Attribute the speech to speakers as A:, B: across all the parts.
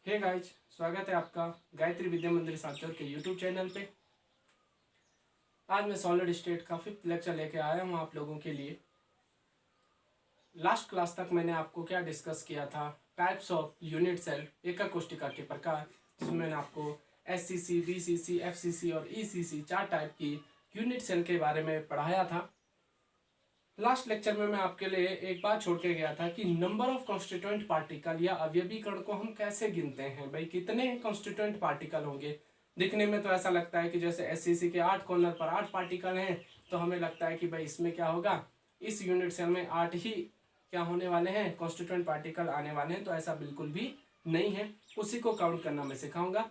A: Hey guys, स्वागत है आपका गायत्री विद्या मंदिर साक्षर के यूट्यूब चैनल पे। आज मैं सॉलिड स्टेट का 5th लेक्चर लेके आया हूँ आप लोगों के लिए। लास्ट क्लास तक मैंने आपको क्या डिस्कस किया था, टाइप्स ऑफ यूनिट सेल, एकक कोशिका के प्रकार, जिसमें मैंने आपको SCC, BCC, FCC और ECC 4 टाइप की यूनिट सेल के बारे में पढ़ाया था। लास्ट लेक्चर में मैं आपके लिए एक बात छोड़ के गया था कि नंबर ऑफ कॉन्स्टिट्यूएंट पार्टिकल या अवयवी कण को हम कैसे गिनते हैं। भाई कितने कॉन्स्टिट्यूएंट पार्टिकल होंगे। दिखने में तो ऐसा लगता है कि जैसे SCC के 8 कॉर्नर पर 8 पार्टिकल हैं, तो हमें लगता है कि भाई इसमें क्या होगा, इस यूनिट सेल में 8 ही क्या होने वाले हैं, कॉन्स्टिट्यूएंट पार्टिकल आने वाले हैं। तो ऐसा बिल्कुल भी नहीं है, उसी को काउंट करना मैं सिखाऊंगा।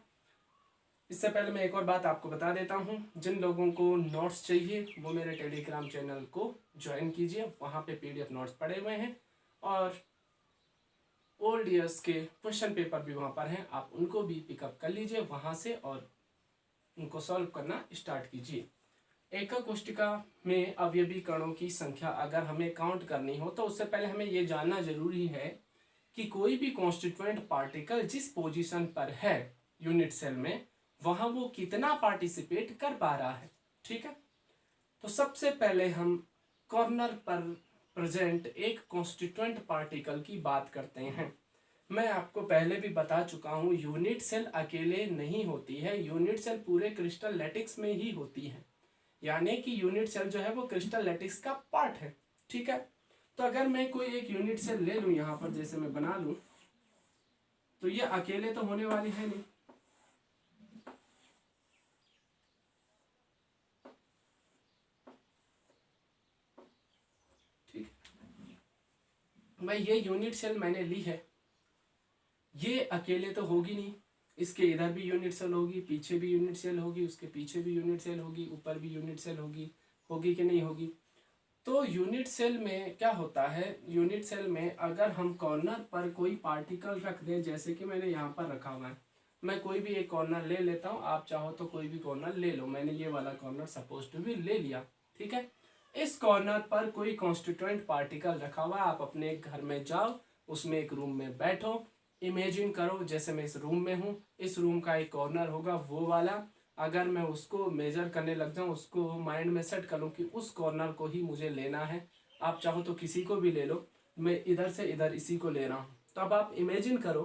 A: इससे पहले मैं एक और बात आपको बता देता हूँ, जिन लोगों को नोट्स चाहिए वो मेरे टेलीग्राम चैनल को ज्वाइन कीजिए। वहाँ पे PDF नोट्स पड़े हुए हैं और ओल्ड ईयर्स के क्वेश्चन पेपर भी वहाँ पर हैं, आप उनको भी पिकअप कर लीजिए वहाँ से और उनको सॉल्व करना स्टार्ट कीजिए। एकक कोशिका में अवयवी कणों की संख्या अगर हमें काउंट करनी हो तो उससे पहले हमें ये जानना जरूरी है कि कोई भी कॉन्स्टिट्यूएंट पार्टिकल जिस पोजीशन पर है यूनिट सेल में, वहां वो कितना पार्टिसिपेट कर पा रहा है। ठीक है, तो सबसे पहले हम कॉर्नर पर प्रेजेंट एक कॉन्स्टिट्यूएंट पार्टिकल की बात करते हैं। मैं आपको पहले भी बता चुका हूं, यूनिट सेल अकेले नहीं होती है, यूनिट सेल पूरे क्रिस्टल लैटिक्स में ही होती है। यानी कि यूनिट सेल जो है वो क्रिस्टल लैटिक्स का पार्ट है। ठीक है, तो अगर मैं कोई एक यूनिट सेल ले लूं, यहां पर जैसे मैं बना लूं, तो ये अकेले तो होने वाली है नहीं। ठीक, भाई ये यूनिट सेल मैंने ली है, ये अकेले तो होगी नहीं। इसके इधर भी यूनिट सेल होगी, पीछे भी यूनिट सेल होगी, उसके पीछे भी यूनिट सेल होगी, ऊपर भी यूनिट सेल होगी। होगी कि नहीं होगी? तो यूनिट सेल में क्या होता है, यूनिट सेल में अगर हम कॉर्नर पर कोई पार्टिकल रख दें, जैसे कि मैंने यहाँ पर रखा हुआ है, मैं कोई भी एक कॉर्नर ले लेता हूँ, आप चाहो तो कोई भी कॉर्नर ले लो। मैंने ये वाला कॉर्नर सपोज टू भी ले लिया। ठीक है, इस कॉर्नर पर कोई कॉन्स्टिट्यूएंट पार्टिकल रखा हुआ है। आप अपने घर में जाओ, उसमें एक रूम में बैठो, इमेजिन करो जैसे मैं इस रूम में हूँ, इस रूम का एक कॉर्नर होगा वो वाला। अगर मैं उसको मेजर करने लग जाऊँ, उसको माइंड में सेट करूँ कि उस कॉर्नर को ही मुझे लेना है, आप चाहो तो किसी को भी ले लो, मैं इधर से इधर इसी को ले रहा हूँ। तो अब आप इमेजिन करो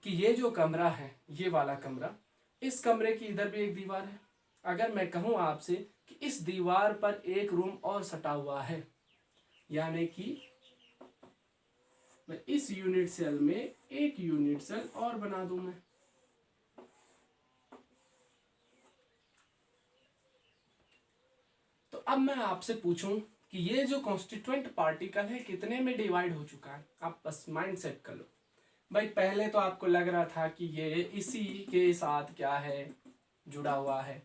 A: कि ये जो कमरा है, ये वाला कमरा, इस कमरे की इधर भी एक दीवार है। अगर मैं कहूँ आपसे कि इस दीवार पर एक रूम और सटा हुआ है, यानी कि मैं इस यूनिट सेल में एक यूनिट सेल और बना दूं मैं। तो अब मैं आपसे पूछूं कि ये जो कॉन्स्टिट्यूएंट पार्टिकल है कितने में डिवाइड हो चुका है। आप बस माइंड सेट कर लो। भाई पहले तो आपको लग रहा था कि ये इसी के साथ क्या है, जुड़ा हुआ है।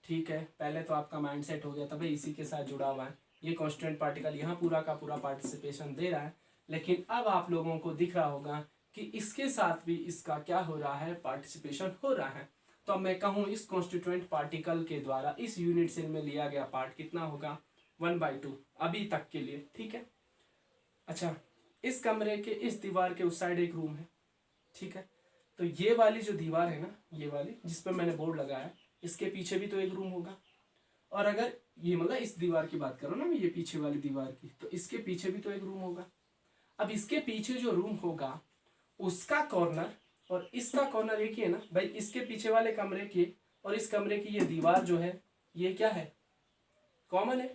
A: ठीक है, पहले तो आपका माइंड सेट हो गया था भाई इसी के साथ जुड़ा हुआ है, ये कॉन्स्टिट्यूएंट पार्टिकल यहाँ पूरा का पूरा पार्टिसिपेशन दे रहा है। लेकिन अब आप लोगों को दिख रहा होगा कि इसके साथ भी इसका क्या हो रहा है, पार्टिसिपेशन हो रहा है। तो अब मैं कहूँ इस कॉन्स्टिट्यूएंट पार्टिकल के द्वारा इस यूनिट सेल में लिया गया पार्ट कितना होगा, 1/2 अभी तक के लिए। ठीक है, अच्छा, इस कमरे के इस दीवार के उस साइड एक रूम है। ठीक है, तो ये वाली जो दीवार है ना, ये वाली जिस पर मैंने बोर्ड लगाया, इसके पीछे भी तो एक रूम होगा। और अगर ये मतलब इस दीवार की बात करो ना, ये पीछे वाली दीवार की, तो इसके पीछे भी तो एक रूम होगा। अब इसके पीछे जो रूम होगा उसका कॉर्नर और इसका कॉर्नर एक ही है ना भाई। इसके पीछे वाले कमरे के और इस कमरे की ये दीवार जो है, ये क्या है, कॉमन है।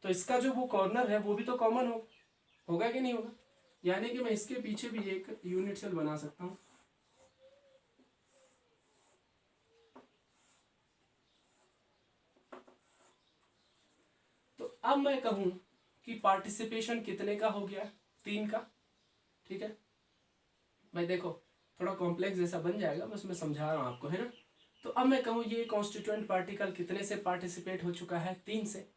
A: तो इसका जो वो कॉर्नर है वो भी तो कॉमन होगा कि नहीं होगा। यानी कि मैं इसके पीछे भी एक यूनिट सेल बना सकता हूं। तो अब मैं कहूं कि पार्टिसिपेशन कितने का हो गया, 3 का। ठीक है भाई, देखो थोड़ा कॉम्प्लेक्स जैसा बन जाएगा, बस मैं समझा रहा हूँ आपको, है ना। तो अब मैं कहूँ ये कॉन्स्टिट्यूएंट पार्टिकल कितने से पार्टिसिपेट हो चुका है, 3 से।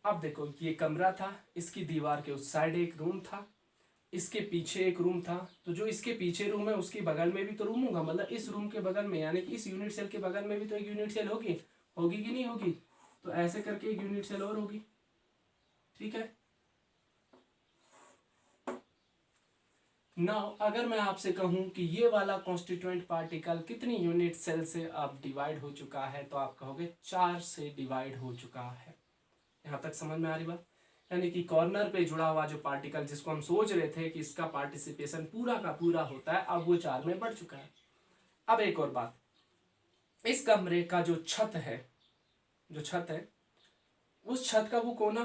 A: अब देखो ये कमरा था, इसकी दीवार के उस साइड एक रूम था, इसके पीछे एक रूम था। तो जो इसके पीछे रूम है उसके बगल में भी तो रूम होगा, मतलब इस रूम के बगल में, यानी कि इस यूनिट सेल के बगल में भी तो एक यूनिट सेल होगी। होगी कि नहीं होगी? तो ऐसे करके एक यूनिट सेल और होगी। ठीक है, नाउ अगर मैं आपसे कहूं कि ये वाला कॉन्स्टिट्यूएंट पार्टिकल कितनी यूनिट सेल से अब डिवाइड हो चुका है, तो आप कहोगे 4 से डिवाइड हो चुका है। यहाँ तक समझ में आ रही बात? यानी कि कॉर्नर पे जुड़ा हुआ जो पार्टिकल जिसको हम सोच रहे थे कि इसका पार्टिसिपेशन पूरा का पूरा होता है, अब वो 4 में बढ़ चुका है। अब एक और बात, इस कमरे का जो छत है उस छत का वो कोना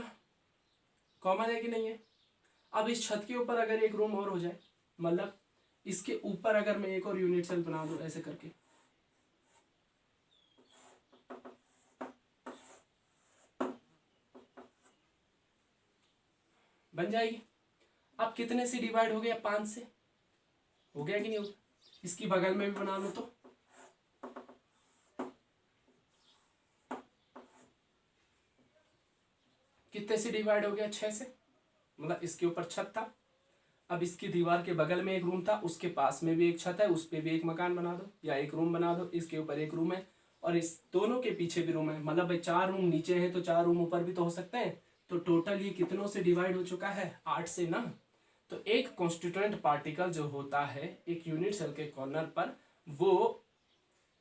A: कॉमन है कि नहीं है? अब इस छत के ऊपर अगर एक रूम और हो जाए, मतलब इसके ऊपर अगर मैं एक और यूनिट सेल बना दूं ऐसे करके, बन जाएगी। अब कितने से डिवाइड हो गया? 5 से हो गया कि नहीं होगा? इसकी बगल में भी बना लो तो कितने से डिवाइड हो गया? 6 से। मतलब इसके ऊपर छत था, अब इसकी दीवार के बगल में एक रूम था, उसके पास में भी एक छत है, उस पर भी एक मकान बना दो या एक रूम बना दो, इसके ऊपर एक रूम है और इस दोनों के पीछे भी रूम है। मतलब भाई 4 रूम नीचे है तो 4 रूम ऊपर भी तो हो सकते हैं। तो टोटल ये कितनों से डिवाइड हो चुका है? 8 से ना। तो एक कॉन्स्टिट्यूएंट पार्टिकल जो होता है एक यूनिट सेल के कॉर्नर पर, वो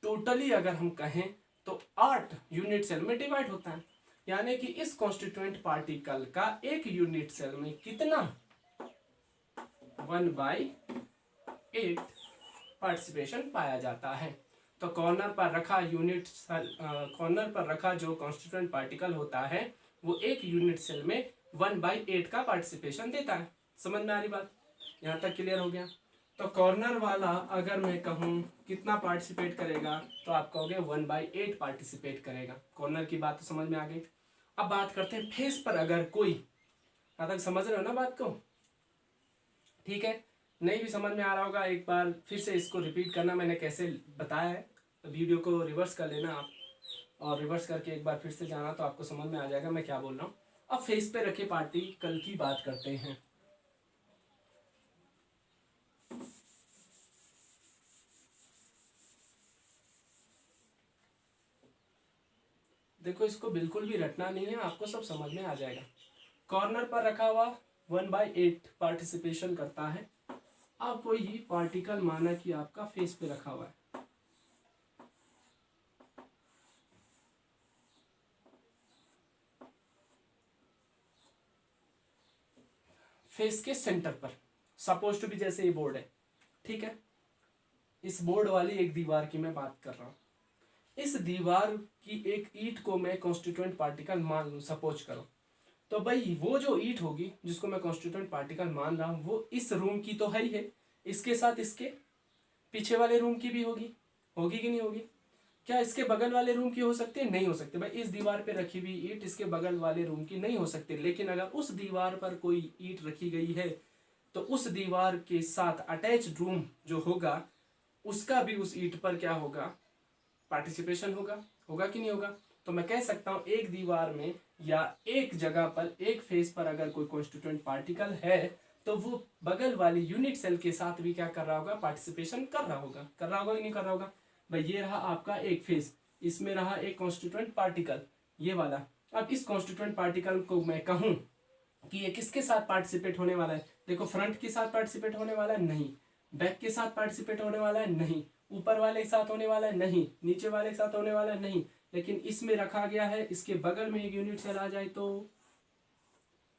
A: टोटली अगर हम कहें तो 8 यूनिट सेल में डिवाइड होता है। यानी कि इस कॉन्स्टिट्यूएंट पार्टिकल का एक यूनिट सेल में कितना 1/8 पार्टिसिपेशन पाया जाता है। तो कॉर्नर पर रखा जो कॉन्स्टिट्यूएंट पार्टिकल होता है वो एक यूनिट सेल में 1/8 का पार्टिसिपेशन देता है। समझ में आ रही बात? यहाँ तक क्लियर हो गया? तो कॉर्नर वाला अगर मैं कहूँ कितना पार्टिसिपेट करेगा, तो आप कहोगे 1/8 पार्टिसिपेट करेगा। कॉर्नर की बात तो समझ में आ गई। अब बात करते हैं फेस पर, अगर कोई, यहाँ तक समझ रहे हो ना बात को? ठीक है, नहीं भी समझ में आ रहा होगा एक बार फिर से इसको रिपीट करना मैंने कैसे बताया है। वीडियो को रिवर्स कर लेना आप, और रिवर्स करके एक बार फिर से जाना तो आपको समझ में आ जाएगा मैं क्या बोल रहा हूँ। अब फेस पे रखे पार्टिकल की बात करते हैं। देखो इसको बिल्कुल भी रटना नहीं है, आपको सब समझ में आ जाएगा। कॉर्नर पर रखा हुआ 1/8 पार्टिसिपेशन करता है। अब वही पार्टिकल माना कि आपका फेस पे रखा हुआ है, फेस के सेंटर पर, सपोज टू भी जैसे ये बोर्ड है, ठीक है, इस बोर्ड वाली एक दीवार की मैं बात कर रहा हूँ। इस दीवार की एक ईंट को मैं कॉन्स्टिट्यूएंट पार्टिकल मान लूँ, सपोज करो। तो भाई वो जो ईंट होगी जिसको मैं कॉन्स्टिट्यूएंट पार्टिकल मान रहा हूँ वो इस रूम की तो है ही है, इसके साथ इसके पीछे वाले रूम की भी होगी। होगी कि नहीं होगी? क्या इसके बगल वाले रूम की हो सकती है? नहीं हो सकती भाई। इस दीवार पे रखी हुई ईंट इसके बगल वाले रूम की नहीं हो सकती। लेकिन अगर उस दीवार पर कोई ईंट रखी गई है तो उस दीवार के साथ अटैच्ड रूम जो होगा उसका भी उस ईंट पर क्या होगा? पार्टिसिपेशन होगा। होगा कि नहीं होगा? तो मैं कह सकता हूँ एक दीवार में या एक जगह पर एक फेस पर अगर कोई कॉन्स्टिट्यूएंट पार्टिकल है तो वो बगल वाली यूनिट सेल के साथ भी क्या कर रहा होगा? पार्टिसिपेशन कर रहा होगा। कर रहा होगा कि नहीं कर रहा होगा? भाई ये रहा आपका एक फेस, इसमें रहा एक कॉन्स्टिट्यूएंट पार्टिकल ये वाला। अब इस कॉन्स्टिट्यूएंट पार्टिकल को मैं कहूँ कि ये किसके साथ पार्टिसिपेट होने वाला है? देखो फ्रंट के साथ पार्टिसिपेट होने वाला है? नहीं। बैक के साथ पार्टिसिपेट होने वाला है? नहीं। ऊपर वाले के साथ होने वाला है? नहीं। नीचे वाले के साथ होने वाला है? नहीं। लेकिन इसमें रखा गया है, इसके बगल में एक यूनिट सेल आ जाए तो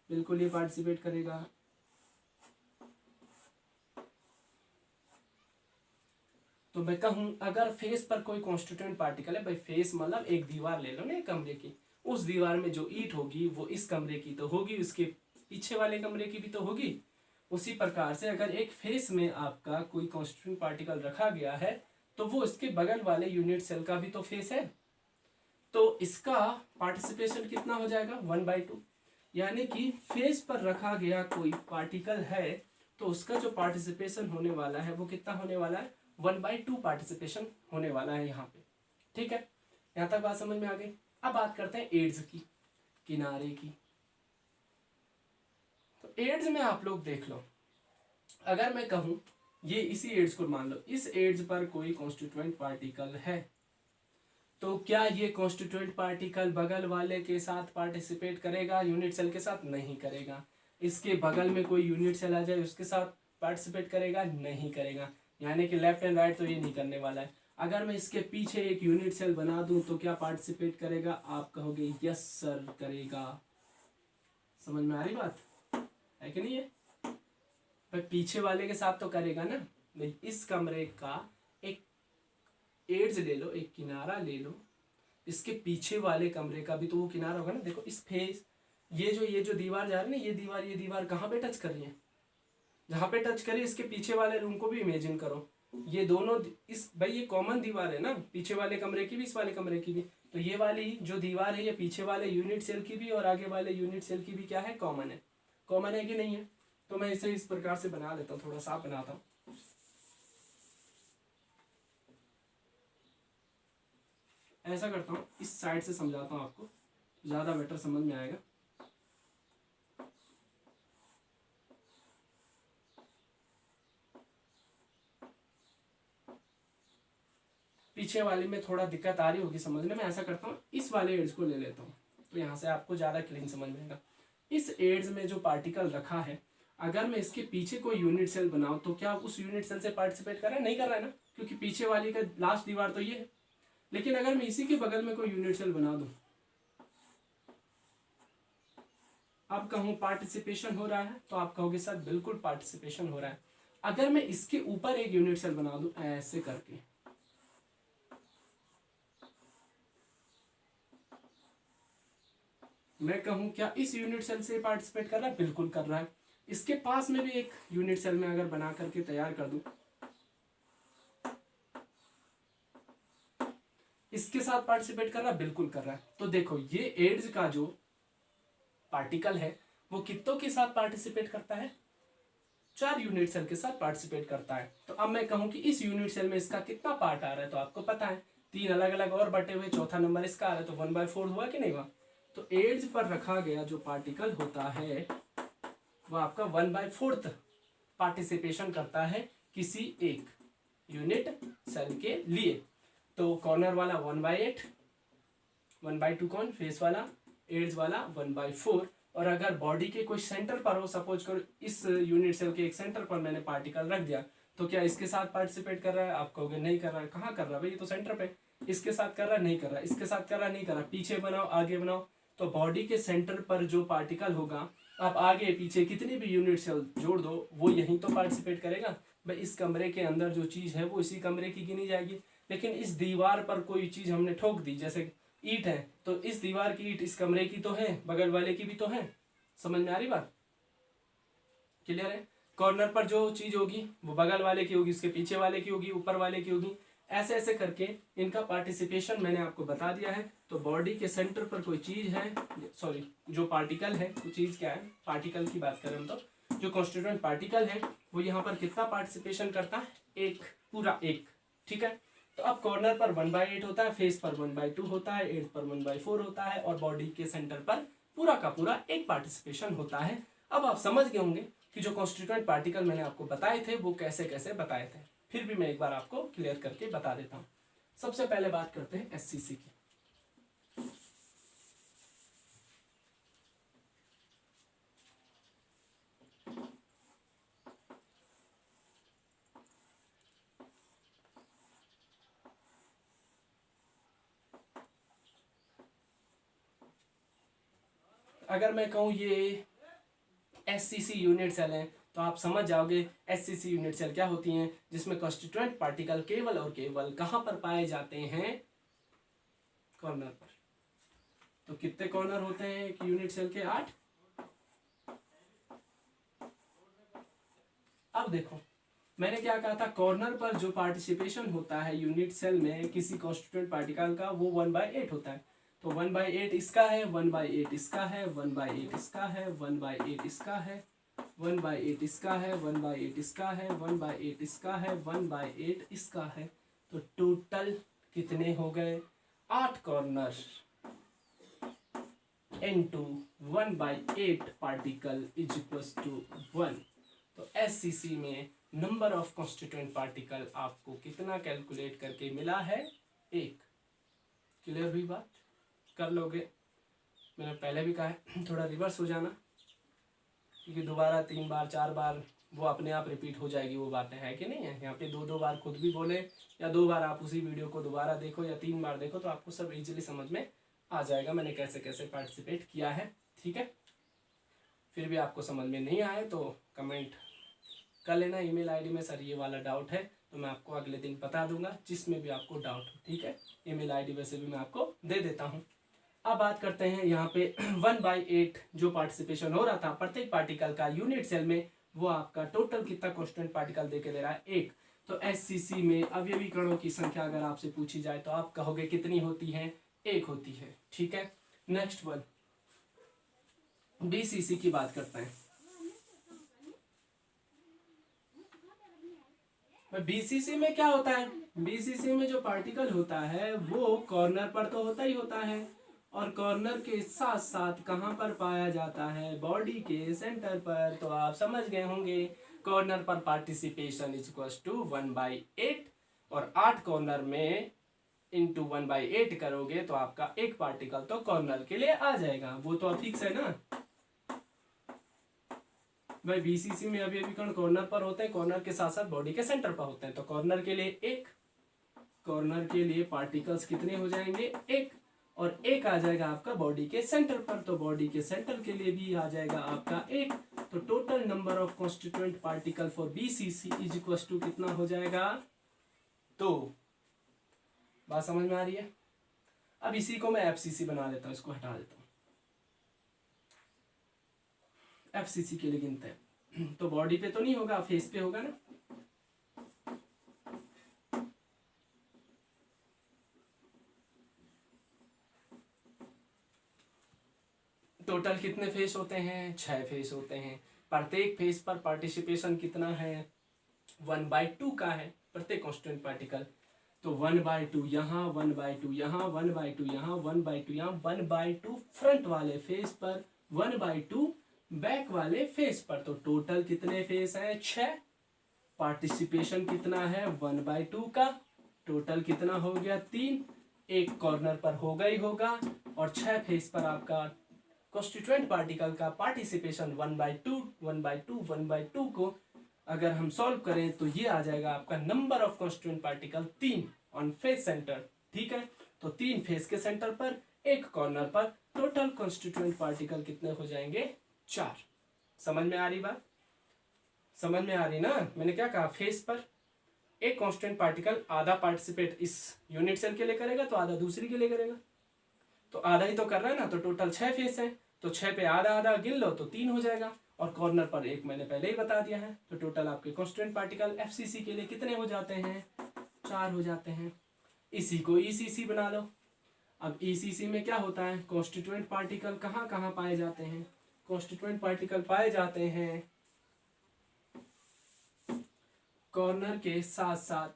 A: बिल्कुल ये पार्टिसिपेट करेगा। तो मैं कहूँ अगर फेस पर कोई कॉन्स्टिट्यूएंट पार्टिकल है, भाई फेस मतलब एक दीवार ले लो ना एक कमरे की, उस दीवार में जो ईंट होगी वो इस कमरे की तो होगी, उसके पीछे वाले कमरे की भी तो होगी। उसी प्रकार से अगर एक फेस में आपका कोई कॉन्स्टिट्यूएंट पार्टिकल रखा गया है तो वो इसके बगल वाले यूनिट सेल का भी तो फेस है, तो इसका पार्टिसिपेशन कितना हो जाएगा? 1/2। यानी कि फेस पर रखा गया कोई पार्टिकल है तो उसका जो पार्टिसिपेशन होने वाला है वो कितना होने वाला है? 1/2 पार्टिसिपेशन होने वाला है यहाँ पे। ठीक है, यहाँ तक बात समझ में आ गई। अब बात करते हैं एड्स की, किनारे की। तो एड्स में आप लोग देख लो, अगर मैं कहूँ ये इसी एड्स को मान लो, इस एड्स पर कोई कॉन्स्टिट्यूएंट पार्टिकल है तो क्या ये कॉन्स्टिट्यूएंट पार्टिकल बगल वाले के साथ पार्टिसिपेट करेगा यूनिट सेल के साथ? नहीं करेगा। इसके बगल में कोई यूनिट सेल आ जाए उसके साथ पार्टिसिपेट करेगा? नहीं करेगा, यानी कि लेफ्ट एंड राइट तो ये नहीं करने वाला है। अगर मैं इसके पीछे एक यूनिट सेल बना दूं तो क्या पार्टिसिपेट करेगा? आप कहोगे यस सर करेगा। समझ में आ रही बात है कि नहीं है? भाई पीछे वाले के साथ तो करेगा ना। भाई इस कमरे का एक एड्ज ले लो, एक किनारा ले लो, इसके पीछे वाले कमरे का भी तो वो किनारा होगा ना। देखो इस फेस, ये जो दीवार जा रही है ना, ये दीवार कहाँ पे टच कर रही है? जहाँ पे टच करी इसके पीछे वाले रूम को भी इमेजिन करो। ये दोनों इस भाई ये कॉमन दीवार है ना, पीछे वाले कमरे की भी, इस वाले कमरे की भी। तो ये वाली जो दीवार है ये पीछे वाले यूनिट सेल की भी और आगे वाले यूनिट सेल की भी क्या है? कॉमन है। कॉमन है कि नहीं है? तो मैं इसे इस प्रकार से बना लेता हूँ, थोड़ा साफ बनाता हूँ। ऐसा करता हूँ, इस साइड से समझाता हूँ आपको, ज़्यादा बेटर समझ में आएगा। पीछे वाले में थोड़ा दिक्कत आ रही होगी समझने में। ऐसा करता हूँ, इस वाले एड्स को ले लेता हूँ, तो यहाँ से आपको ज़्यादा क्लीन समझ में आएगा। इस एड्स में जो पार्टिकल रखा है, अगर मैं इसके पीछे कोई यूनिट सेल बनाऊँ तो क्या उस यूनिट सेल से पार्टिसिपेट कर रहा है? नहीं कर रहा है ना, क्योंकि पीछे वाली का लास्ट दीवार तो ये है। लेकिन अगर मैं इसी के बगल में कोई यूनिट सेल बना दूँ, अब कहूँ पार्टिसिपेशन हो रहा है, तो आप कहोगे सर बिल्कुल पार्टिसिपेशन हो रहा है। अगर मैं इसके ऊपर एक यूनिट सेल बना दूँ ऐसे करके, मैं कहूँ क्या इस यूनिट सेल से पार्टिसिपेट कर रहा है? बिल्कुल कर रहा है। इसके पास में भी एक यूनिट सेल में अगर बना करके तैयार कर दूं, इसके साथ पार्टिसिपेट कर रहा है? बिल्कुल कर रहा है। तो देखो ये एड्स का जो पार्टिकल है वो कितनों के साथ पार्टिसिपेट करता है? 4 यूनिट सेल के साथ पार्टिसिपेट करता है। तो अब मैं कहूँ कि इस यूनिट सेल में इसका कितना पार्ट आ रहा है, तो आपको पता है 3 अलग अलग और बटे हुए, चौथा नंबर इसका आ रहा है, तो 1/4 हुआ कि नहीं हुआ? तो एड्स पर रखा गया जो पार्टिकल होता है वो आपका 1/4 पार्टिसिपेशन करता है किसी एक यूनिट सेल के लिए। तो कॉर्नर वाला 1/8, 1/2 कौन? फेस वाला, एड्स वाला 1/4। और अगर बॉडी के कोई सेंटर पर हो, सपोज करो इस यूनिट सेल के एक सेंटर पर मैंने पार्टिकल रख दिया, तो क्या इसके साथ पार्टिसिपेट कर रहा है? आप कहोगे नहीं कर रहा है। कहाँ कर रहा है भाई? ये तो सेंटर पे। इसके साथ कर रहा है? नहीं कर रहा है। इसके साथ कर रहा है? नहीं कर रहा। पीछे बनाओ, आगे बनाओ, तो बॉडी के सेंटर पर जो पार्टिकल होगा, आप आगे पीछे कितनी भी यूनिट सेल जोड़ दो, वो यहीं तो पार्टिसिपेट करेगा। भाई इस कमरे के अंदर जो चीज़ है वो इसी कमरे की गिनी जाएगी। लेकिन इस दीवार पर कोई चीज़ हमने ठोक दी, जैसे ईंट है, तो इस दीवार की ईंट इस कमरे की तो है, बगल वाले की भी तो है। समझ में आ रही बात? क्लियर है? कॉर्नर पर जो चीज होगी वो बगल वाले की होगी, उसके पीछे वाले की होगी, ऊपर वाले की होगी। ऐसे ऐसे करके इनका पार्टिसिपेशन मैंने आपको बता दिया है। तो बॉडी के सेंटर पर कोई चीज है, सॉरी जो पार्टिकल है, वो चीज क्या है? पार्टिकल की बात करें तो जो कॉन्स्टिट्यूएंट पार्टिकल है वो यहाँ पर कितना पार्टिसिपेशन करता है? एक, पूरा एक। ठीक है, तो अब कॉर्नर पर 1/8 होता है, फेस पर 1/2 होता है, एज पर 1/4 होता है, और बॉडी के सेंटर पर पूरा का पूरा एक पार्टिसिपेशन होता है। अब आप समझ गए होंगे कि जो कॉन्स्टिट्यूएंट पार्टिकल मैंने आपको बताए थे वो कैसे कैसे बताए थे। फिर भी मैं एक बार आपको क्लियर करके बता देता हूँ। सबसे पहले बात करते हैं एससीसी की। अगर मैं कहूँ ये एससीसी यूनिट सेल है, तो आप समझ जाओगे एससीसी यूनिट सेल क्या होती हैं, जिसमें कॉन्स्टिट्यूएंट पार्टिकल केवल और केवल कहाँ पर पाए जाते हैं? कॉर्नर पर। तो कितने कॉर्नर होते हैं एक यूनिट सेल के? 8। अब देखो मैंने क्या कहा था, कॉर्नर पर जो पार्टिसिपेशन होता है यूनिट सेल में किसी कॉन्स्टिट्यूएंट पार्टिकल का, वो 1/8 होता है। तो 1/8 इसका है, 1/8 इसका है, 1/8 इसका है, 1/8 इसका है, 1/8 इसका है, 1/8 इसका है, 1/8 इसका है, 1/8 इसका है। तो टोटल कितने हो गए? 8 corner into 1/8 particle is equals to 1। तो एससीसी में नंबर ऑफ कॉन्स्टिट्यूएंट पार्टिकल आपको कितना कैलकुलेट करके मिला है? 1। क्लियर हुई बात? कर लोगे? मैंने पहले भी कहा है थोड़ा रिवर्स हो जाना, क्योंकि दोबारा 3 बार 4 बार वो अपने आप रिपीट हो जाएगी। वो बातें है कि नहीं है। यहाँ पे 2-2 बार खुद भी बोले या 2 बार आप उसी वीडियो को दोबारा देखो या 3 बार देखो तो आपको सब इजीली समझ में आ जाएगा मैंने कैसे कैसे पार्टिसिपेट किया है। ठीक है, फिर भी आपको समझ में नहीं आए तो कमेंट कर लेना ईमेल आईडी में, सर ये वाला डाउट है, तो मैं आपको अगले दिन बता दूंगा जिसमें भी आपको डाउट हो। ठीक है, ईमेल आईडी वैसे भी मैं आपको दे देता हूँ। अब बात करते हैं यहाँ पे 1/8 जो पार्टिसिपेशन हो रहा था प्रत्येक पार्टिकल का यूनिट सेल में, वो आपका टोटल कितना कांस्टेंट पार्टिकल देके दे रहा है 1। तो एससीसी में अवयवी कणों की संख्या अगर आपसे पूछी जाए तो आप कहोगे कितनी होती है, 1 होती है। ठीक है, नेक्स्ट वन बीसीसी की बात करते हैं। बीसीसी में क्या होता है, बीसीसी में जो पार्टिकल होता है वो कॉर्नर पर तो होता ही होता है, और कॉर्नर के साथ साथ कहाँ पर पाया जाता है, बॉडी के सेंटर पर। तो आप समझ गए होंगे कॉर्नर पर पार्टिसिपेशन इज इक्वल टू 1/8, और 8 कॉर्नर में इंटू 1/8 करोगे तो आपका एक पार्टिकल तो कॉर्नर के लिए आ जाएगा। वो तो फिक्स है ना भाई। बीसीसी में अभी कण कॉर्नर पर होते हैं, कॉर्नर के साथ साथ बॉडी के सेंटर पर होते हैं। तो कॉर्नर के लिए 1, कॉर्नर के लिए पार्टिकल्स कितने हो जाएंगे 1, और 1 आ जाएगा आपका बॉडी के सेंटर पर। तो बॉडी के सेंटर के लिए भी आ जाएगा आपका 1। तो total number of constituent particle for BCC is equal to कितना हो जाएगा 2। बात समझ में आ रही है। अब इसी को मैं एफसीसी बना लेता हूँ, इसको हटा देता हूँ। एफसीसी के लिए गिनते हैं तो बॉडी पे तो नहीं होगा, फेस पे होगा ना। टोटल कितने फेस होते हैं, 6 फेस होते हैं। प्रत्येक फेस पर पार्टिसिपेशन कितना है, 1/2 का है प्रत्येक कांस्टेंट पार्टिकल। तो 1/2 यहाँ, 1/2 यहाँ, 1/2 यहाँ, 1/2 यहाँ, 1/2 फ्रंट वाले फेस पर, 1/2 बैक वाले फेस पर। तो टोटल कितने फेस हैं, 6। पार्टिसिपेशन कितना है 1/2 का, टोटल कितना हो गया 3। एक कॉर्नर पर होगा ही होगा, और 6 फेस पर आपका कॉन्स्टिट्यूएंट पार्टिकल का पार्टिसिपेशन 1/2 1/2 1/2 को अगर हम सॉल्व करें तो ये आ जाएगा आपका number of constituent particle 3 on face centre. ठीक है, तो 3 फेस के सेंटर पर, 1 कॉर्नर पर, टोटल कॉन्स्टिट्यूएंट पार्टिकल कितने हो जाएंगे 4। समझ में आ रही बात, समझ में आ रही ना। मैंने क्या कहा, फेस पर एक कांस्टेंट पार्टिकल आधा पार्टिसिपेट इस यूनिट सेल के लिए करेगा तो आधा दूसरी के लिए करेगा। तो आधा ही तो कर रहा है ना, तो टोटल 6 फेस है, तो 6 पे आधा आधा गिन लो तो 3 हो जाएगा, और कॉर्नर पर 1 मैंने पहले ही बता दिया है। तो टोटल आपके कांस्टेंट पार्टिकल एफसीसी के लिए कितने हो जाते हैं, 4 हो जाते हैं। इसी को ईसीसी बना लो। अब ईसीसी में क्या होता है, कॉन्स्टिट्यूएंट पार्टिकल कहाँ कहाँ पाए जाते हैं, कॉन्स्टिट्यूएंट पार्टिकल पाए जाते हैं कॉर्नर के साथ साथ,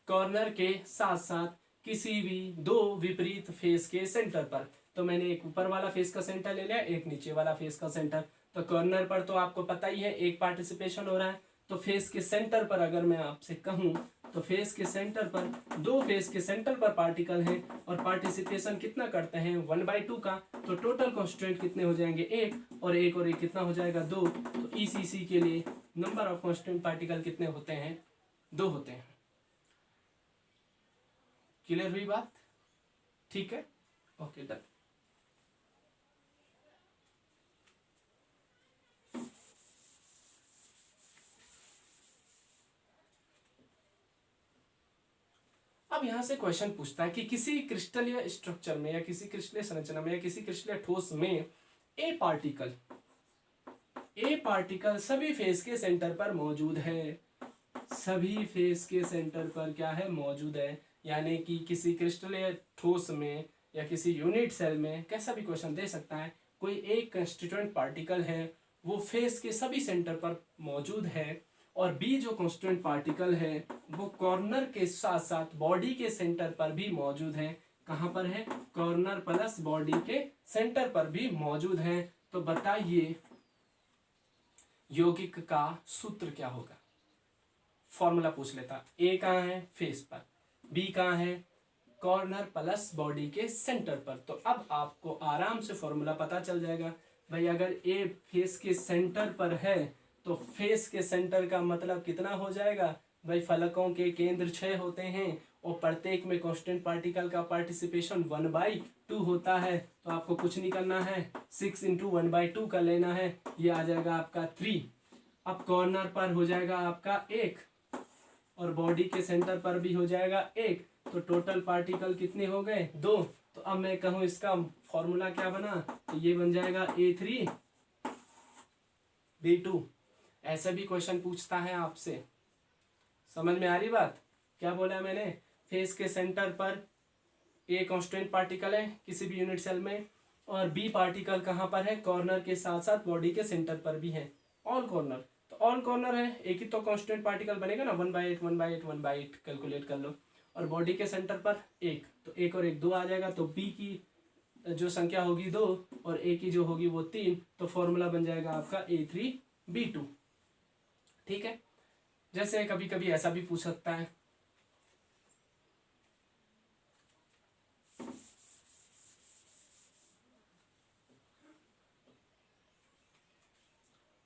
A: कॉर्नर के साथ साथ किसी भी 2 विपरीत फेस के सेंटर पर। तो मैंने एक ऊपर वाला फेस का सेंटर ले लिया, एक नीचे वाला फेस का सेंटर। तो कॉर्नर पर तो आपको पता ही है 1 पार्टिसिपेशन हो रहा है। तो फेस के सेंटर पर अगर मैं आपसे कहूं तो फेस के सेंटर पर 2 फेस के सेंटर पर पार्टिकल हैं, और पार्टिसिपेशन कितना करते हैं 1/2 का। तो टोटल कॉन्स्टेंट कितने हो जाएंगे 1, और 1 कितना हो जाएगा 2। तो ईसीसी के लिए नंबर ऑफ कांस्टेंट पार्टिकल कितने होते हैं, 2 होते हैं। क्लियर हुई बात, ठीक है, ओके डन। अब यहां से क्वेश्चन पूछता है कि किसी क्रिस्टलीय स्ट्रक्चर में या किसी क्रिस्टलीय संरचना में या किसी क्रिस्टलीय ठोस में ए पार्टिकल सभी फेस के सेंटर पर मौजूद है। सभी फेस के सेंटर पर क्या है, मौजूद है। यानी कि किसी क्रिस्टलीय ठोस में या किसी यूनिट सेल में कैसा भी क्वेश्चन दे सकता है, कोई एक कंस्टिट्यूएंट पार्टिकल है वो फेस के सभी सेंटर पर मौजूद है, और बी जो कांस्टेंट पार्टिकल है वो कॉर्नर के साथ साथ बॉडी के सेंटर पर भी मौजूद है। कहाँ पर है, कॉर्नर प्लस बॉडी के सेंटर पर भी मौजूद है। तो बताइए यौगिक का सूत्र क्या होगा। फॉर्मूला पूछ लेता, ए कहाँ है फेस पर, बी कहाँ है कॉर्नर प्लस बॉडी के सेंटर पर। तो अब आपको आराम से फॉर्मूला पता चल जाएगा भाई। अगर ए फेस के सेंटर पर है तो फेस के सेंटर का मतलब कितना हो जाएगा भाई, फलकों के केंद्र 6 होते हैं और प्रत्येक में कांस्टेंट पार्टिकल का पार्टिसिपेशन 1/2 होता है। तो आपको कुछ नहीं करना है, 6 × 1/2 का लेना है, ये आ जाएगा आपका 3। अब कॉर्नर पर हो जाएगा आपका 1 और बॉडी के सेंटर पर भी हो जाएगा 1, तो टोटल पार्टिकल कितने हो गए 2। तो अब मैं कहूँ इसका फॉर्मूला क्या बना, तो ये बन जाएगा A3B2। ऐसा भी क्वेश्चन पूछता है आपसे, समझ में आ रही बात। क्या बोला मैंने, फेस के सेंटर पर ए कांस्टेंट पार्टिकल है किसी भी यूनिट सेल में, और बी पार्टिकल कहाँ पर है, कॉर्नर के साथ साथ बॉडी के सेंटर पर भी है, ऑल कॉर्नर। तो ऑल कॉर्नर है, एक ही तो कांस्टेंट पार्टिकल बनेगा ना, 1/8 1/8 1/8 कैलकुलेट कर लो। और बॉडी के सेंटर पर 1, तो 1 और 1 2 आ जाएगा, तो बी की जो संख्या होगी 2 और ए की जो होगी वो 3, तो फॉर्मूला बन जाएगा आपका A3B2। ठीक है, जैसे कभी कभी ऐसा भी पूछ सकता है,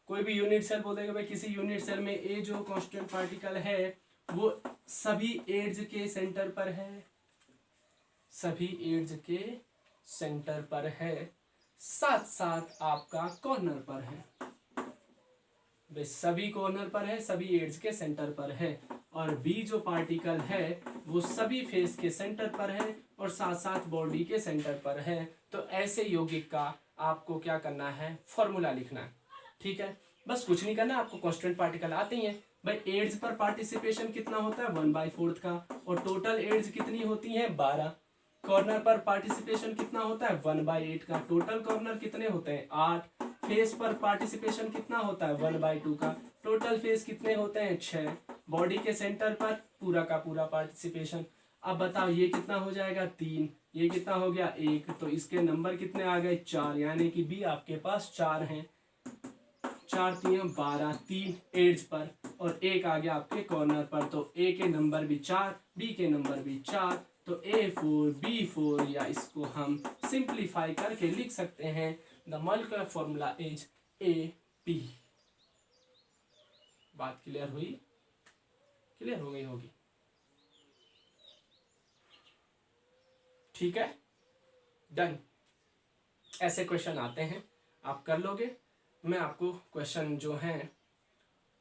A: कोई भी यूनिट सेल बोलेगा भाई किसी यूनिट सेल में ए जो कांस्टेंट पार्टिकल है वो सभी एड्स के सेंटर पर है, सभी एड्स के सेंटर पर है, साथ साथ आपका कॉर्नर पर है, वे सभी कॉर्नर पर है, सभी एड्स के सेंटर पर है। और बी जो पार्टिकल है वो सभी फेस के सेंटर पर है और साथ साथ बॉडी के सेंटर पर है। तो ऐसे यौगिक का आपको क्या करना है, फॉर्मूला लिखना है। ठीक है, बस कुछ नहीं करना, आपको कांस्टेंट पार्टिकल आते ही हैं भाई। एड्स पर पार्टिसिपेशन कितना होता है 1/4 का, और टोटल एड्स कितनी होती हैं 12। कॉर्नर पर पार्टिसिपेशन कितना होता है 1/8 का, टोटल कॉर्नर कितने होते हैं 8। फेस पर पार्टिसिपेशन कितना होता है 1/2 का, टोटल फेस कितने होते हैं 6। बॉडी के सेंटर पर पूरा का पूरा पार्टिसिपेशन। अब बताओ ये कितना हो जाएगा 3, ये कितना हो गया 1, तो इसके नंबर कितने आ गए 4, यानी कि बी आपके पास 4 हैं। 4 3 12, 3 एड्स पर और 1 आ गया आपके कॉर्नर पर, तो ए के नंबर भी 4, बी के नंबर भी 4, तो A4 B4, या इसको हम सिंप्लीफाई करके लिख सकते हैं, the molecular formula is AP। बात क्लियर हुई, क्लियर हो गई होगी। ठीक है, डन। ऐसे क्वेश्चन आते हैं, आप कर लोगे। मैं आपको क्वेश्चन जो हैं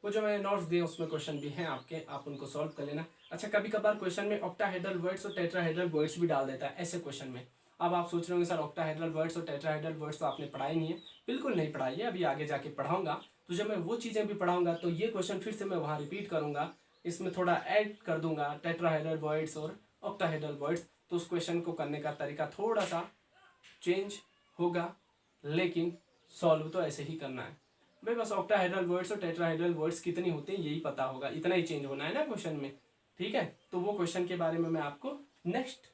A: वो जो मैंने नोट्स दिए उसमें क्वेश्चन भी हैं आपके, आप उनको सॉल्व कर लेना। अच्छा, कभी कभार क्वेश्चन में ऑक्टाहेड्रल वर्ड्स और टेट्राहेड्रल वर्ड्स भी डाल देता है ऐसे क्वेश्चन में। अब आप सोच रहे होंगे सर ऑक्टाहेड्रल वर्ड्स और टेट्राहेड्रल वर्ड्स तो आपने पढ़ाई नहीं है। बिल्कुल नहीं पढ़ाई है, अभी आगे जाके पढ़ाऊंगा। तो जब मैं वो चीज़ें भी पढ़ाऊंगा तो ये क्वेश्चन फिर से मैं वहाँ रिपीट करूँगा, इसमें थोड़ा ऐड कर दूंगा टेट्राहेड्रल वर्ड्स और ऑक्टाहेड्रल वर्ड्स, तो उस क्वेश्चन को करने का तरीका थोड़ा सा चेंज होगा, लेकिन सॉल्व तो ऐसे ही करना है भाई। बस ऑक्टाहेड्रल वर्ड्स और टेट्राहेड्रल वर्ड्स कितनी होती हैं यही पता होगा, इतना ही चेंज होना है ना क्वेश्चन में। ठीक है, तो वो क्वेश्चन के बारे में मैं आपको नेक्स्ट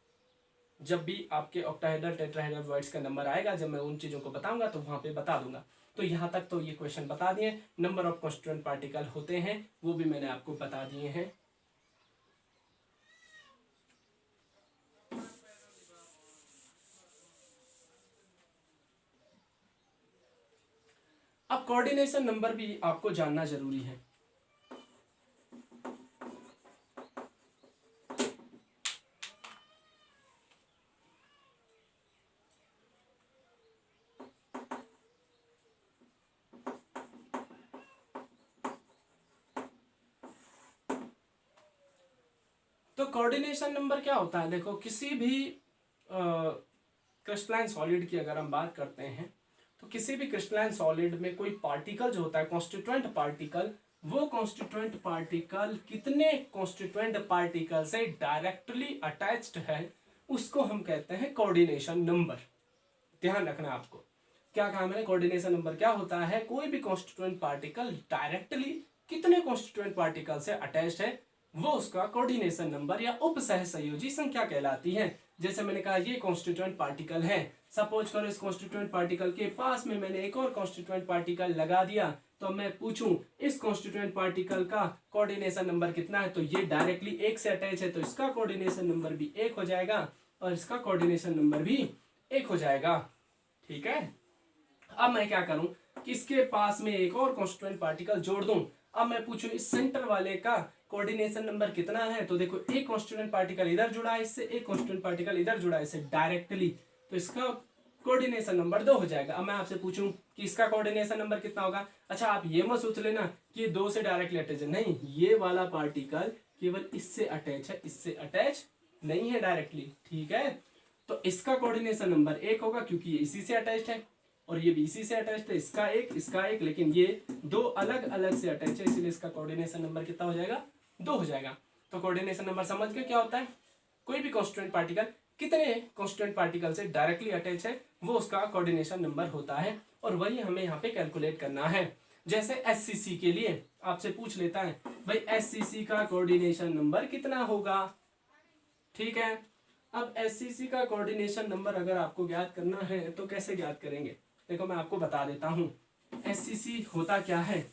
A: जब भी आपके ऑक्टाहेड्रल टेट्राहेड्रल वर्ड्स का नंबर आएगा, जब मैं उन चीज़ों को बताऊंगा तो वहाँ पे बता दूंगा। तो यहाँ तक तो ये क्वेश्चन बता दिए, नंबर ऑफ कांस्टेंट पार्टिकल होते हैं वो भी मैंने आपको बता दिए हैं। अब कोऑर्डिनेशन नंबर भी आपको जानना जरूरी है। तो कोऑर्डिनेशन नंबर क्या होता है, देखो किसी भी क्रिस्टलाइन सॉलिड की अगर हम बात करते हैं तो किसी भी क्रिस्टलाइन सॉलिड में कोई पार्टिकल जो होता है कॉन्स्टिट्यूएंट पार्टिकल, वो कॉन्स्टिट्यूएंट पार्टिकल कितने कॉन्स्टिट्यूएंट पार्टिकल से डायरेक्टली अटैच्ड है उसको हम कहते हैं कोऑर्डिनेशन नंबर। ध्यान रखना आपको, क्या कहा मैंने, कोऑर्डिनेशन नंबर क्या होता है, कोई भी कॉन्स्टिट्यूएंट पार्टिकल डायरेक्टली कितने कॉन्स्टिट्यूएंट पार्टिकल से अटैच्ड है वो उसका कोऑर्डिनेशन नंबर या उपसहसंयोजी संख्या कहलाती है। जैसे मैंने कहा ये कॉन्स्टिट्यूएंट पार्टिकल है, सपोज करो इस कॉन्स्टिट्यूएंट पार्टिकल के पास में मैंने एक और कॉन्स्टिट्यूएंट पार्टिकल लगा दिया, तो मैं पूछूं इस कॉन्स्टिट्यूएंट पार्टिकल का कोऑर्डिनेशन नंबर कितना है, तो ये डायरेक्टली 1 से अटैच है तो इसका कोऑर्डिनेशन नंबर भी 1 हो जाएगा और इसका कोऑर्डिनेशन नंबर भी 1 हो जाएगा। ठीक है, अब मैं क्या करूं, किसके पास में एक और कॉन्स्टिट्यूएंट पार्टिकल जोड़ दूं। अब मैं पूछूं इस सेंटर वाले का कोऑर्डिनेशन नंबर कितना है, तो देखो एक कॉन्स्टिट्यूएंट पार्टिकल इधर जुड़ा है इससे, एक कॉन्स्टिट्यूएंट पार्टिकल इधर जुड़ा है इससे डायरेक्टली, तो इसका कोऑर्डिनेशन नंबर 2 हो जाएगा। अब मैं आपसे पूछूं कि इसका कोऑर्डिनेशन नंबर कितना होगा। अच्छा आप ये मत सोच लेना कि ये 2 से डायरेक्टली अटैच है, नहीं, ये वाला पार्टिकल केवल इससे अटैच है, इससे अटैच नहीं है डायरेक्टली, ठीक है। तो इसका कोऑर्डिनेशन नंबर 1 होगा क्योंकि ये इसी से अटैच्ड है और ये भी इसी से अटैच्ड है, इसका एक, लेकिन ये 2 अलग अलग से अटैच है, इसलिए इसका कोऑर्डिनेशन नंबर कितना हो जाएगा, 2 हो जाएगा। तो कोऑर्डिनेशन नंबर समझ गए क्या होता है, कोई भी कॉन्स्टिट्यूएंट पार्टिकल कितने कॉन्स्टिट्यूएंट पार्टिकल से डायरेक्टली अटैच है वो उसका कोऑर्डिनेशन नंबर होता है, और वही हमें यहाँ पे कैलकुलेट करना है। जैसे एससीसी के लिए आपसे पूछ लेता है भाई एससीसी का कोऑर्डिनेशन नंबर कितना होगा, ठीक है। अब एससीसी का कोऑर्डिनेशन नंबर अगर आपको ज्ञात करना है तो कैसे ज्ञात करेंगे, देखो मैं आपको बता देता हूं एससीसी होता क्या है।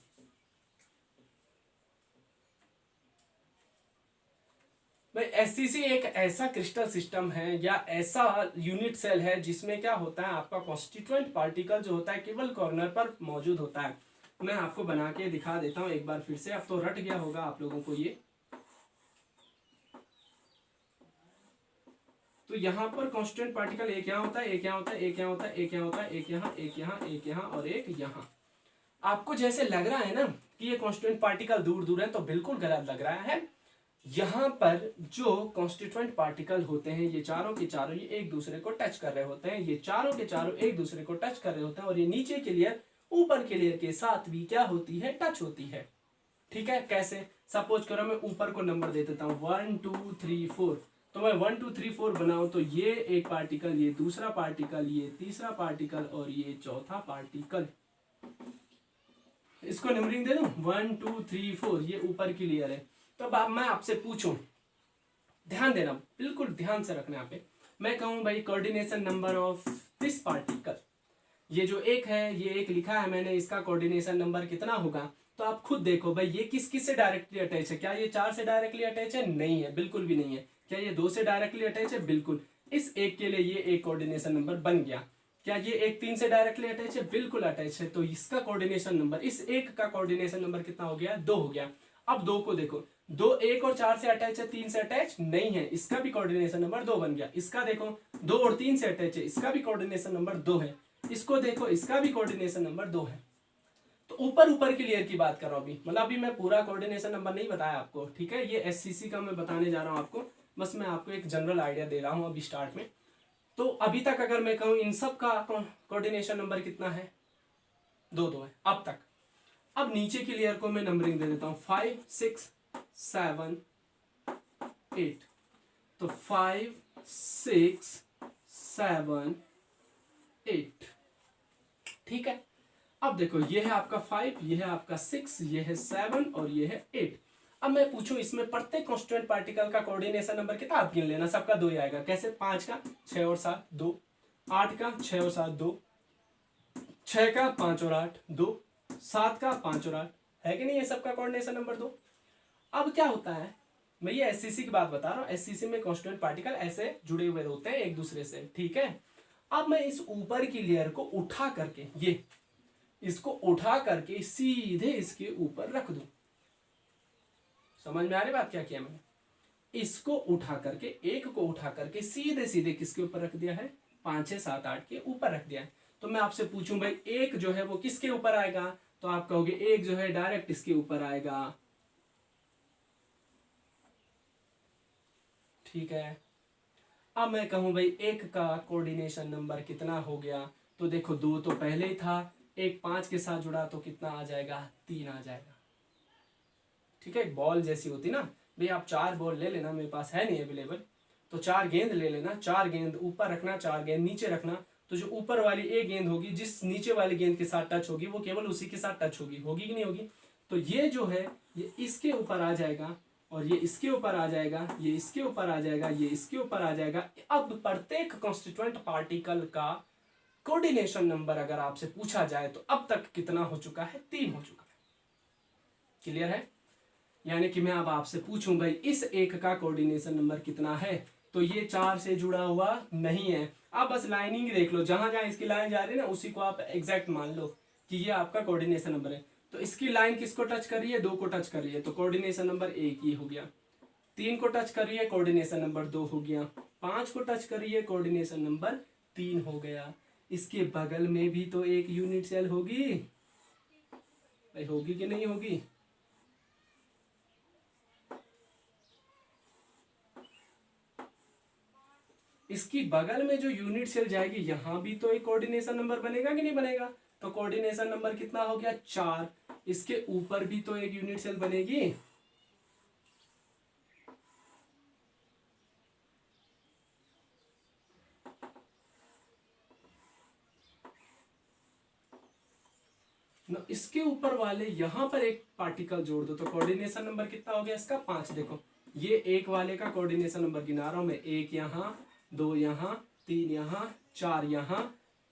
A: भाई एससीसी एक ऐसा क्रिस्टल सिस्टम है या ऐसा यूनिट सेल है जिसमें क्या होता है, आपका कॉन्स्टिट्यूएंट पार्टिकल जो होता है केवल कॉर्नर पर मौजूद होता है। मैं आपको बना के दिखा देता हूं एक बार फिर से, अब तो रट गया होगा आप लोगों को ये। तो यहाँ पर कॉन्स्टिट्यूएंट पार्टिकल एक यहाँ होता है, एक यहाँ होता है, एक यहाँ होता है, एक यहाँ होता है, एक यहाँ, एक यहाँ, एक यहाँ और एक यहाँ। आपको जैसे लग रहा है ना कि ये कॉन्स्टिट्यूएंट पार्टिकल दूर दूर है, तो बिल्कुल गलत लग रहा है। यहाँ पर जो कॉन्स्टिट्यूएंट पार्टिकल होते हैं ये चारों के चारों ये एक दूसरे को टच कर रहे होते हैं, ये चारों के चारों एक दूसरे को टच कर रहे होते हैं, और ये नीचे के लेयर ऊपर के लेयर के साथ भी क्या होती है, टच होती है, ठीक है। कैसे, सपोज करो मैं ऊपर को नंबर दे देता हूँ 1 2 3 4, तो मैं 1 2 3 4 बनाऊं तो ये एक पार्टिकल, ये दूसरा पार्टिकल, ये तीसरा पार्टिकल और ये चौथा पार्टिकल, इसको नंबरिंग दे दूं 1 2 3 4, ये ऊपर की लेयर है। तो अब मैं आपसे पूछूं, ध्यान देना, बिल्कुल ध्यान से रखना यहाँ पे, मैं कहूं भाई coordination number of this particle, ये जो एक है, ये एक लिखा है मैंने, इसका कोऑर्डिनेशन नंबर कितना होगा, तो आप खुद देखो भाई ये किस किस से डायरेक्टली अटैच है, क्या ये 4 से डायरेक्टली अटैच है, नहीं है, बिल्कुल भी नहीं है। क्या ये 2 से डायरेक्टली अटैच है, बिल्कुल। इस एक के लिए ये एक कोऑर्डिनेशन नंबर बन गया। क्या ये एक 3 से डायरेक्टली अटैच है, बिल्कुल अटैच है, तो इसका कोऑर्डिनेशन नंबर, इस एक का कोऑर्डिनेशन नंबर कितना हो गया, 2 हो गया। अब 2 को देखो, 2 1 और 4 से अटैच है, 3 से अटैच नहीं है, इसका भी कोऑर्डिनेशन नंबर 2 बन गया। इसका देखो 2 और 3 से अटैच है, इसका भी कोऑर्डिनेशन नंबर 2 है। इसको देखो, इसका भी कोऑर्डिनेशन नंबर 2 है। तो ऊपर ऊपर की लेयर की बात कर रहा हूं अभी, मतलब अभी मैं पूरा कोऑर्डिनेशन नंबर नहीं बताया आपको, ठीक है। ये एससीसी का मैं बताने जा रहा हूं आपको, बस मैं आपको एक जनरल आइडिया दे रहा हूं अभी स्टार्ट में। तो अभी तक अगर मैं कहूं इन सब का कोऑर्डिनेशन नंबर कितना है, 2 2 है अब तक। अब नीचे की लेयर को मैं नंबरिंग दे देता हूं 5 6 7 8, तो 5 6 7 8, ठीक है। अब देखो ये है आपका 5, ये है आपका 6, ये है 7 और ये है 8। अब मैं पूछूं इसमें प्रत्येक कॉन्स्टिट्यूएंट पार्टिकल का कोऑर्डिनेशन नंबर कितना, आप गिन लेना, सबका 2 ही आएगा। कैसे, 5 का 6 और 7 2, 8 का 6 और 7 2, 6 का 5 और 8 2, 7 का 5 और 8 है कि नहीं, ये सबका कोऑर्डिनेशन नंबर 2। अब क्या होता है, मैं ये एससीसी की बात बता रहा हूँ, एससीसी में कॉन्स्टिट्यूएंट पार्टिकल ऐसे जुड़े हुए होते हैं एक दूसरे से, ठीक है। अब मैं इस ऊपर की लेयर को उठा करके, ये इसको उठा करके सीधे इसके ऊपर रख दूं, समझ में आ रही बात क्या किया मैंने, इसको उठा करके, एक को उठा करके सीधे सीधे किसके ऊपर रख दिया है, 5 6 7 8 के ऊपर रख दिया है। तो मैं आपसे पूछूं भाई एक जो है वो किसके ऊपर आएगा, तो आप कहोगे एक जो है डायरेक्ट इसके ऊपर आएगा, ठीक है। अब मैं कहूं भाई एक का कोऑर्डिनेशन नंबर कितना हो गया, तो देखो 2 तो पहले ही था, एक 5 के साथ जुड़ा तो कितना आ जाएगा, 3 आ जाएगा, ठीक है। बॉल जैसी होती ना भाई, आप 4 बॉल ले लेना, मेरे पास है नहीं अवेलेबल, तो 4 गेंद ले लेना, 4 गेंद ऊपर रखना, 4 गेंद नीचे रखना, तो जो ऊपर वाली एक गेंद होगी जिस नीचे वाली गेंद के साथ टच होगी वो केवल उसी के साथ टच होगी, होगी कि नहीं होगी। तो ये जो है ये इसके ऊपर आ जाएगा, और ये इसके ऊपर आ जाएगा, ये इसके ऊपर आ जाएगा, ये इसके ऊपर आ जाएगा। अब प्रत्येक कॉन्स्टिट्यूएंट पार्टिकल का कोऑर्डिनेशन नंबर अगर आपसे पूछा जाए तो अब तक कितना हो चुका है, 3 हो चुका है, क्लियर है। यानी कि मैं अब आपसे पूछूं भाई इस एक का कोऑर्डिनेशन नंबर कितना है, तो ये 4 से जुड़ा हुआ नहीं है। अब बस लाइनिंग देख लो, जहां जहां इसकी लाइन जा रही है ना उसी को आप एग्जैक्ट मान लो कि ये आपका कोऑर्डिनेशन नंबर है। तो इसकी लाइन किसको टच कर रही है, 2 को टच कर रही है, तो कोऑर्डिनेशन नंबर 1 ये हो गया। 3 को टच कर रही है, कोऑर्डिनेशन नंबर 2 हो गया। 5 को टच कर रही है, कोऑर्डिनेशन नंबर 3 हो गया। इसके बगल में भी तो एक यूनिट सेल होगी भाई, होगी कि नहीं होगी? इसकी बगल में जो यूनिट सेल जाएगी यहां भी तो एक कोऑर्डिनेशन नंबर बनेगा कि नहीं बनेगा? तो कोऑर्डिनेशन नंबर कितना हो गया, 4। इसके ऊपर भी तो एक यूनिट सेल बनेगी। इसके ऊपर वाले यहां पर एक पार्टिकल जोड़ दो तो कोऑर्डिनेशन नंबर कितना हो गया इसका, 5। देखो ये एक वाले का कोऑर्डिनेशन नंबर गिना रहा हूं मैं, 1 यहाँ, 2 यहाँ, 3 यहाँ, 4 यहाँ,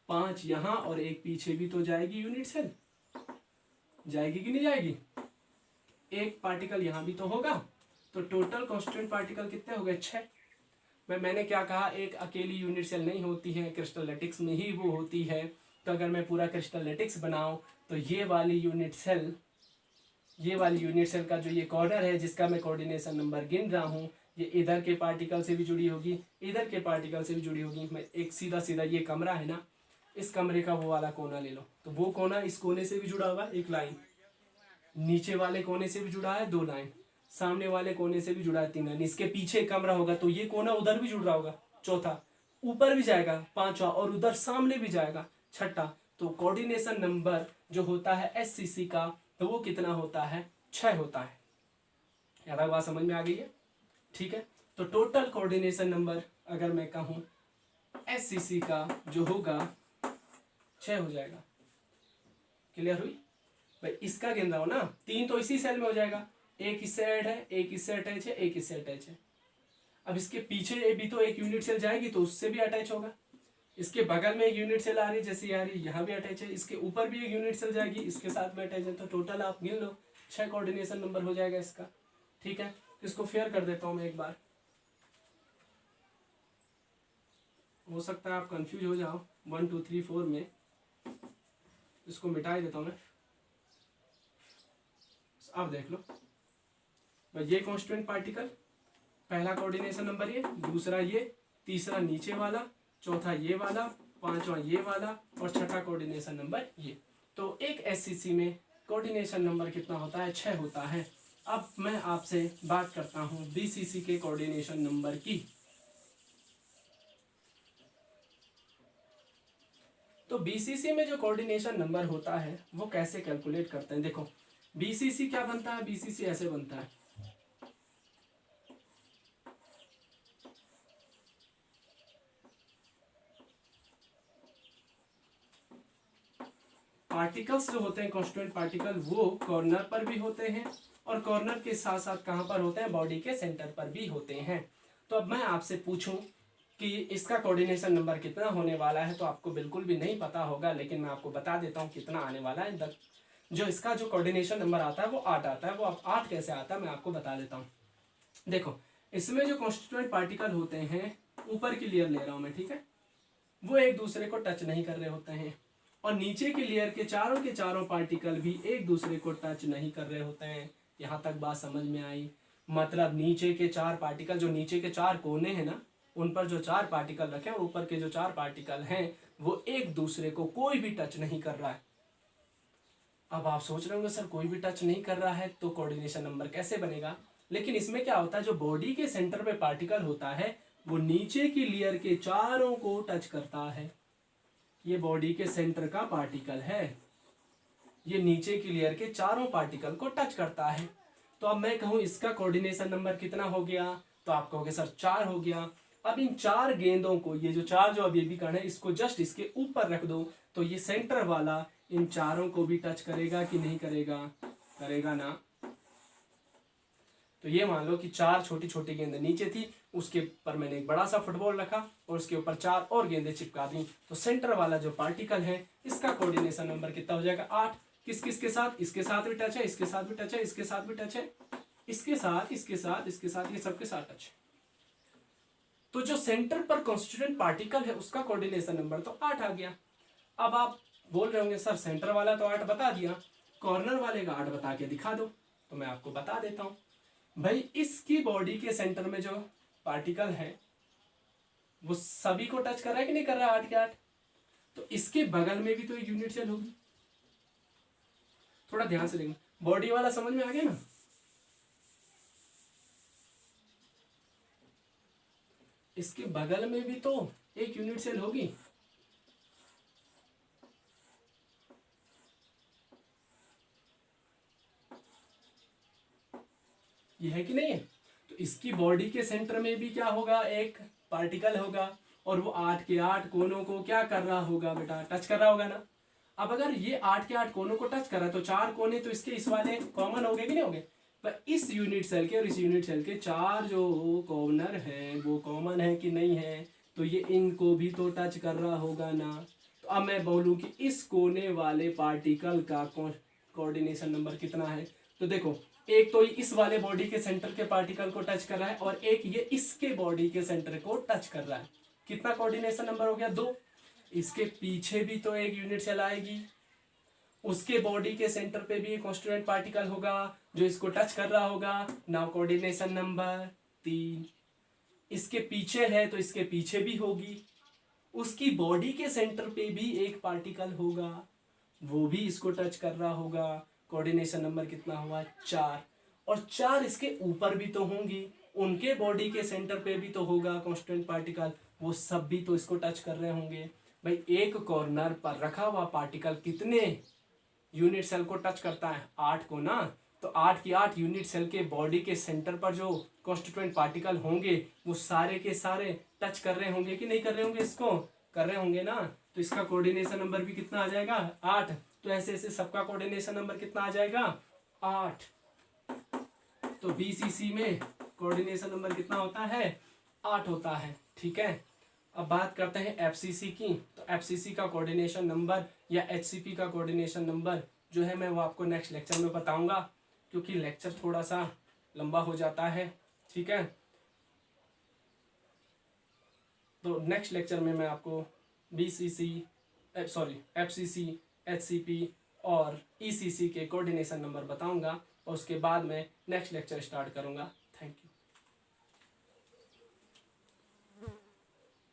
A: 5 यहाँ, और एक पीछे भी तो जाएगी यूनिट सेल, जाएगी कि नहीं जाएगी? एक पार्टिकल यहां भी तो होगा। तो टोटल कांस्टेंट पार्टिकल कितने हो गए, 6। मैंने क्या कहा, एक अकेली यूनिट सेल नहीं होती है, क्रिस्टलेटिक्स में ही वो होती है। तो अगर मैं पूरा क्रिस्टलेटिक्स बनाऊं तो ये वाली यूनिट सेल का जो ये कॉर्नर है जिसका मैं कोऑर्डिनेशन नंबर गिन रहा हूँ, ये इधर के पार्टिकल से भी जुड़ी होगी, इधर के पार्टिकल से भी जुड़ी होगी। मैं एक सीधा सीधा ये कमरा है ना, इस कमरे का वो वाला कोना ले लो, तो वो कोना इस कोने से भी जुड़ा हुआ है, 1 लाइन, नीचे वाले कोने से भी जुड़ा है 2 लाइन, सामने वाले कोने से भी जुड़ा है 3 लाइन, इसके पीछे कमरा होगा तो ये कोना उधर भी जुड़ रहा होगा, 4था, ऊपर भी जाएगा 5वां, और उधर सामने भी जाएगा 6ठा। तो कोऑर्डिनेशन नंबर जो होता है एससीसी का, तो वो कितना होता है, 6 होता है। यार बात समझ में आ गई है? ठीक है। तो टोटल कोऑर्डिनेशन नंबर अगर मैं कहूं एससीसी का जो होगा 6 हो जाएगा। क्लियर हुई भाई? इसका गिन रहा हूं ना, 3 तो इसी सेल में हो जाएगा, एक इससे ऐड है, एक इससे अटैच है, एक इससे अटैच है। अब इसके पीछे भी तो एक यूनिट सेल जाएगी तो उससे भी अटैच होगा। इसके बगल में एक यूनिट सेल आ रही है, जैसे आ रही है, यहाँ भी अटैच है। इसके ऊपर भी एक यूनिट सेल जाएगी, इसके साथ में अटैच है। तो टोटल आप गिन लो, 6 कोऑर्डिनेशन नंबर हो जाएगा इसका। ठीक है, इसको फेयर कर देता हूँ मैं एक बार, हो सकता है आप कंफ्यूज हो जाओ 1 2 3 4 में। इसको मिटा ही देता हूँ मैं। अब देख लो भाई, ये कांस्टेंट पार्टिकल, पहला कोऑर्डिनेशन नंबर ये, दूसरा ये, तीसरा नीचे वाला, चौथा ये वाला, 5वां ये वाला, और 6ठा कोऑर्डिनेशन नंबर ये। तो एक एससीसी में कोऑर्डिनेशन नंबर कितना होता है, 6 होता है। अब मैं आपसे बात करता हूं बीसीसी के कोऑर्डिनेशन नंबर की। तो बीसीसी में जो कोऑर्डिनेशन नंबर होता है वो कैसे कैलकुलेट करते हैं? देखो बीसीसी क्या बनता है, बीसीसी ऐसे बनता है, पार्टिकल्स जो होते हैं कांस्टेंट पार्टिकल, वो कॉर्नर पर भी होते हैं और कॉर्नर के साथ साथ कहां पर होते हैं, बॉडी के सेंटर पर भी होते हैं। तो अब मैं आपसे पूछूं कि इसका कोऑर्डिनेशन नंबर कितना होने वाला है, तो आपको बिल्कुल भी नहीं पता होगा, लेकिन मैं आपको बता देता हूं कितना आने वाला है। जो इसका जो कोऑर्डिनेशन नंबर आता है वो 8 आता है। वो अब 8 कैसे आता है मैं आपको बता देता हूँ। देखो इसमें जो कांस्टिट्यूएंट पार्टिकल होते हैं, ऊपर की लेयर ले रहा हूं मैं, ठीक है, वो एक दूसरे को टच नहीं कर रहे होते हैं, और नीचे की लेयर के चारों पार्टिकल भी एक दूसरे को टच नहीं कर रहे होते हैं। यहां तक बात समझ में आई? मतलब नीचे के 4 पार्टिकल, जो नीचे के 4 कोने हैं ना, उन पर जो 4 पार्टिकल रखे हैं, ऊपर के जो 4 पार्टिकल हैं वो एक दूसरे को कोई भी टच नहीं कर रहा है। अब आप सोच रहे होंगे सर कोई भी टच नहीं कर रहा है तो कोऑर्डिनेशन नंबर कैसे बनेगा? लेकिन इसमें क्या होता है, जो बॉडी के सेंटर पे पार्टिकल होता है वो नीचे की लेयर के चारों को टच करता है। ये बॉडी के सेंटर का पार्टिकल है, ये नीचे की लेयर के चारों पार्टिकल को टच करता है। तो अब मैं कहूं इसका कोऑर्डिनेशन नंबर कितना हो गया, तो आप कहोगे सर 4 हो गया। अब इन 4 गेंदों को, ये जो 4 जो अभी कण है, इसको जस्ट इसके ऊपर रख दो तो ये सेंटर वाला इन चारों को भी टच करेगा कि नहीं करेगा? करेगा ना। तो ये मान लो कि 4 छोटी छोटी गेंदें नीचे थी, उसके ऊपर मैंने एक बड़ा सा फुटबॉल रखा और उसके ऊपर 4 और गेंदें चिपका दी। तो सेंटर वाला जो पार्टिकल है इसका कोऑर्डिनेशन नंबर कितना हो जाएगा? 8। किस किस के साथ? इसके साथ भी टच है, इसके साथ भी टच है, इसके साथ भी टच है, इसके साथ, इसके साथ, इसके साथ, ये सबके साथ टच है। तो जो सेंटर पर कॉन्स्टिट्यूएंट पार्टिकल है उसका कोऑर्डिनेशन नंबर तो 8 आ गया। अब आप बोल रहे होंगे सर सेंटर वाला तो 8 बता दिया, कॉर्नर वाले का 8 बता के दिखा दो। तो मैं आपको बता देता हूँ भाई, इसकी बॉडी के सेंटर में जो पार्टिकल है वो सभी को टच कर रहा है कि नहीं कर रहा है 8 के 8। तो इसके बगल में भी तो एक यूनिट सेल होगी। थोड़ा ध्यान से देखना, बॉडी वाला समझ में आ गया ना। इसके बगल में भी तो एक यूनिट सेल होगी। ये है कि नहीं है। तो इसकी बॉडी के सेंटर में भी क्या होगा, एक पार्टिकल होगा, और वो 8 के 8 कोनों को क्या कर रहा होगा बेटा, टच कर रहा होगा ना। अब अगर ये 8 के 8 कोनों को टच कर रहा है तो 4 कोने तो इसके इस वाले कॉमन हो गए कि नहीं हो गए। पर इस यूनिट सेल के और इस यूनिट सेल के 4 जो कॉर्नर हैं वो कॉमन है कि नहीं है, तो ये इनको भी तो टच कर रहा होगा ना। तो अब मैं बोलूँ कि इस कोने वाले पार्टिकल का कोऑर्डिनेशन नंबर कितना है। तो देखो, एक तो इस वाले बॉडी के सेंटर के पार्टिकल को टच कर रहा है और एक ये इसके बॉडी के सेंटर को टच कर रहा है। कितना कोऑर्डिनेशन नंबर हो गया, 2। इसके पीछे भी तो एक यूनिट सेल आएगी, उसके बॉडी के सेंटर पे भी एक कांस्टिट्यूएंट पार्टिकल होगा जो इसको टच कर रहा होगा। Now coordination number 3। इसके पीछे है तो इसके पीछे भी होगी, उसकी बॉडी के सेंटर पे भी एक पार्टिकल होगा, वो भी इसको टच कर रहा होगा। कोऑर्डिनेशन नंबर कितना हुआ, 4। और 4 इसके ऊपर भी तो होंगी, उनके बॉडी के सेंटर पे भी तो होगा कांस्टेंट पार्टिकल, वो सब भी तो इसको टच कर रहे होंगे। भाई एक कॉर्नर पर रखा हुआ पार्टिकल कितने यूनिट सेल को टच करता है, 8 को ना। तो 8 की 8 यूनिट सेल के बॉडी के सेंटर पर जो कॉन्स्टिट्यूएंट पार्टिकल होंगे वो सारे के सारे टच कर रहे होंगे कि नहीं कर रहे होंगे, इसको कर रहे होंगे ना। तो इसका कोऑर्डिनेशन नंबर भी कितना आ जाएगा, 8। तो ऐसे ऐसे सबका कोऑर्डिनेशन नंबर कितना आ जाएगा, 8। तो बीसीसी में कोऑर्डिनेशन नंबर कितना होता है, 8 होता है। ठीक है, अब बात करते हैं एफसीसी की। तो एफसीसी का कोऑर्डिनेशन नंबर या एचसीपी का कोऑर्डिनेशन नंबर जो है मैं वो आपको नेक्स्ट लेक्चर में बताऊंगा, क्योंकि लेक्चर थोड़ा सा लंबा हो जाता है। ठीक है, तो नेक्स्ट लेक्चर में मैं आपको एफसीसी, एचसीपी और ईसीसी के कोऑर्डिनेशन नंबर बताऊंगा और उसके बाद में नेक्स्ट लेक्चर स्टार्ट करूंगा। Thank you.